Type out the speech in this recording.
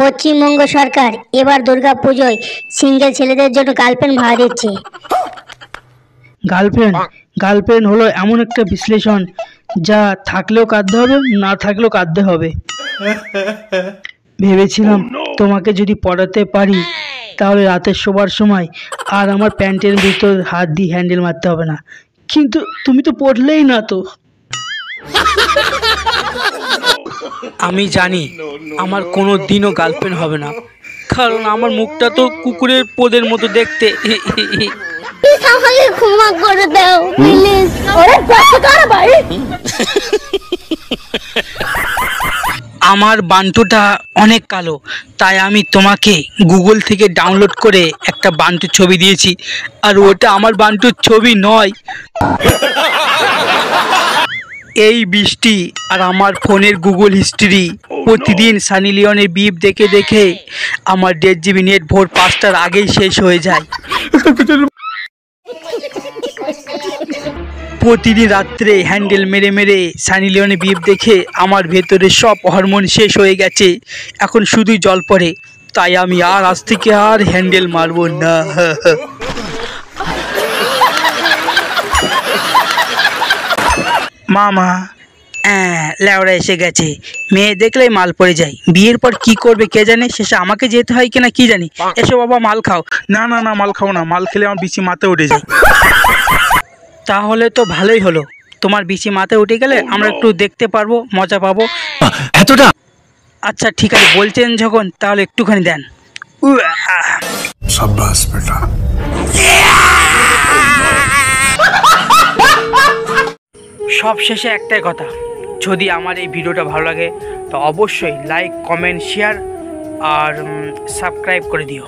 পশ্চিমবঙ্গ সরকার এবার দুর্গাপুজোয় সিঙ্গেল ছেলেদের জন্য গার্লফ্রেন্ড ভাড়া দিচ্ছে। গার্লফ্রেন্ড গার্লফ্রেন্ড হলো এমন একটা বিশ্লেষণ যা থাকলেও কাঁদতে হবে, না থাকলেও কাঁদতে হবে। ভেবেছিলাম তোমাকে যদি পড়াতে পারি তাহলে রাতে শোবার সময় আর আমার প্যান্টের ভিতর হাত দিয়ে হ্যান্ডেল মারতে হবে না, কিন্তু তুমি তো পড়লেই না তো। আমি জানি আমার কোনো দিনও গার্লফ্রেন্ড হবে না, কারণ আমার মুখটা তো কুকুরের পোদের মতো দেখতে। আমাকে ক্ষমা করে দাও প্লিজ। আমার বান্টুটা অনেক কালো, তাই আমি তোমাকে গুগল থেকে ডাউনলোড করে একটা বান্টুর ছবি দিয়েছি, আর ওটা আমার বান্টুর ছবি নয়। এই বৃষ্টি আর আমার ফোনের গুগল হিস্ট্রি প্রতিদিন সানি লিওনের বিপ দেখে দেখে আমার 1.5 GB নেট ভোর 5টার আগেই শেষ হয়ে যায়। প্রতিদিন রাত্রে হ্যান্ডেল মেরে মেরে সানি লিওনের বিপ দেখে আমার ভেতরে সব হরমোন শেষ হয়ে গেছে, এখন শুধুই জল পড়ে, তাই আমি আর আজ থেকে আর হ্যান্ডেল মারবো না। মামা লেওড়া এসে গেছে, মেয়ে দেখলেই মাল পড়ে যায়, বিয়ের পর কি করবে কে জানে, শেষে আমাকে যেতে হয় কিনা কি জানি। এসো বাবা মাল খাও। না না না, মাল খাও না, মাল খেলে আমার বিচি মাথায় উঠে যায়। তাহলে তো ভালোই হলো, তোমার বিচি মাথায় উঠে গেলে আমরা একটু দেখতে পারবো, মজা পাবো। এতটা? আচ্ছা ঠিক আছে, বলছেন যখন তাহলে একটুখানি দেন। শাবাশ বেটা। সব শেষে একটাই কথা, যদি আমার এই ভিডিওটা ভালো লাগে তো অবশ্যই লাইক, কমেন্ট, শেয়ার আর সাবস্ক্রাইব করে দিও।